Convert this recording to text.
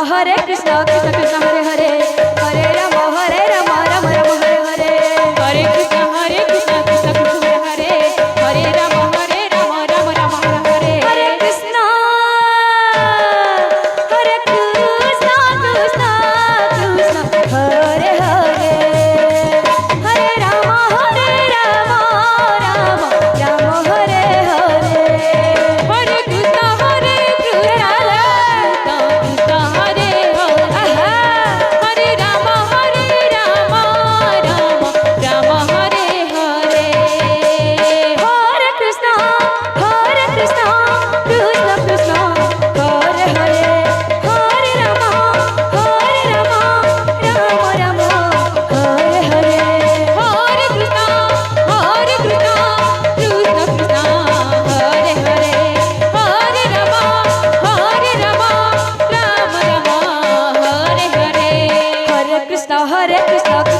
Hare Krishna Krishna Krishna Hare Hare Hare Rama Rama Rama Hare Hare Hare Krishna Krishna Krishna Hare Hare Hare Rama Rama Rama Hare Hare Hare Krishna Krishna Krishna Hare Hare Hare Rama Rama Rama Hare Hare Hare Krishna Hare Krishna